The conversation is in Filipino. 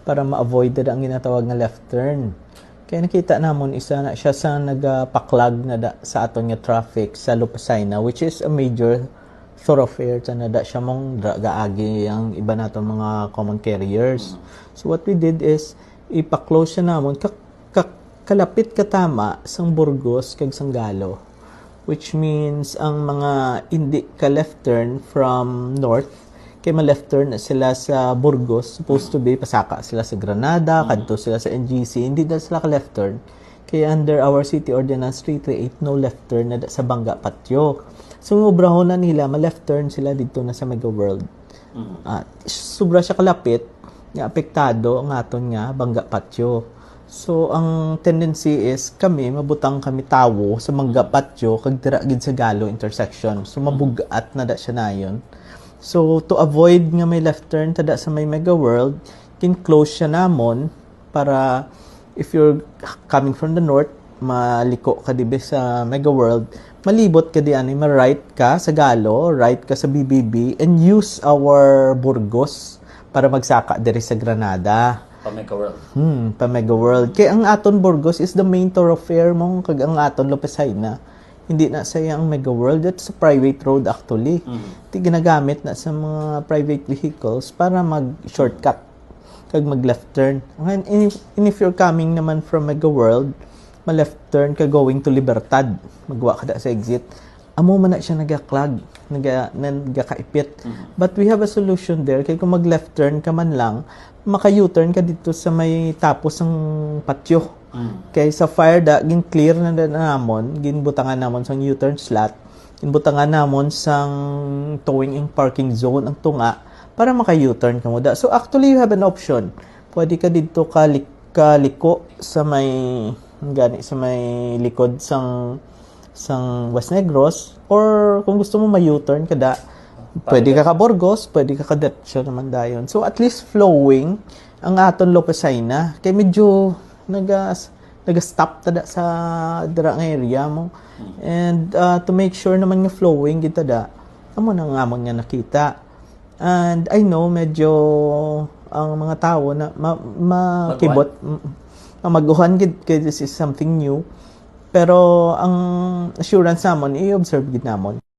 para ma-avoid ang ginatawag nga left turn. Kaya nakita namon isa na siya sa nagapaklag na sa aton nga traffic sa Lupasayna, which is a major thoroughfare sa nada siya mong gaagi ang iba naton mga common carriers. So what we did is ipa-close siya namon kalapit katama sang Burgos kag Sanggalo, which means ang mga hindi ka left turn from north kay ma-left turn na sila sa Burgos, supposed to be pasaka sila sa Granada, kadto sila sa NGC, hindi na sila ka left turn. Kaya under our city ordinance 338, no left turn na sa Bangga Patio. So obrahon na nila, ma-left turn sila dito na sa Mega World. Sobra siya kalapit, nga apektado ang aton nga Bangga Patio. So ang tendency is kami mabutang kami tawo sa Bangga Patio kag dira gid sa Galo intersection. So mabugat na da siya nayon. So, to avoid nga may left turn tada sa may Mega World, kin-close siya namon para if you're coming from the north, maliko ka dibe sa Mega World, malibot ka diyan, ma-right ka sa Galo, right ka sa BBB, and use our Burgos para magsaka diri sa Granada. Pa Mega World. Pa Mega World. Kaya ang aton Burgos is the main thoroughfare mong kag ang aton Lupasayna. Hindi na sayang Mega World, it's a private road actually. Iti ginagamit na sa mga private vehicles para mag-shortcut kag mag-left turn. And if you're coming naman from Mega World, ma-left turn ka going to Libertad, magwa ka da sa exit, amo man na siya nagaklag, nagakaipit. But we have a solution there, kay kung mag-left turn ka man lang, maka-U-turn ka dito sa may tapos ng patio. Kay sa fire da gin clear na namon, ginbutangan namon sang U-turn slot, ginbutangan namon sang towing and parking zone ang tunga para maka-U-turn ka mo da. So actually you have an option. Pwede ka dito kaliko sa may sa may likod sang West Negros, or kung gusto mo ma-U-turn ka da, pwede ka Burgos, pwede ka diretso naman dayon. So at least flowing ang aton Lupasayna kay medyo naga-stop tada sa dira nga area mo. And to make sure naman nga flowing kita da, amo nang amon nga nakita. And I know medyo ang mga tao na makibot maguhan gid kay this is something new. Pero ang assurance namon i-observe gid namon.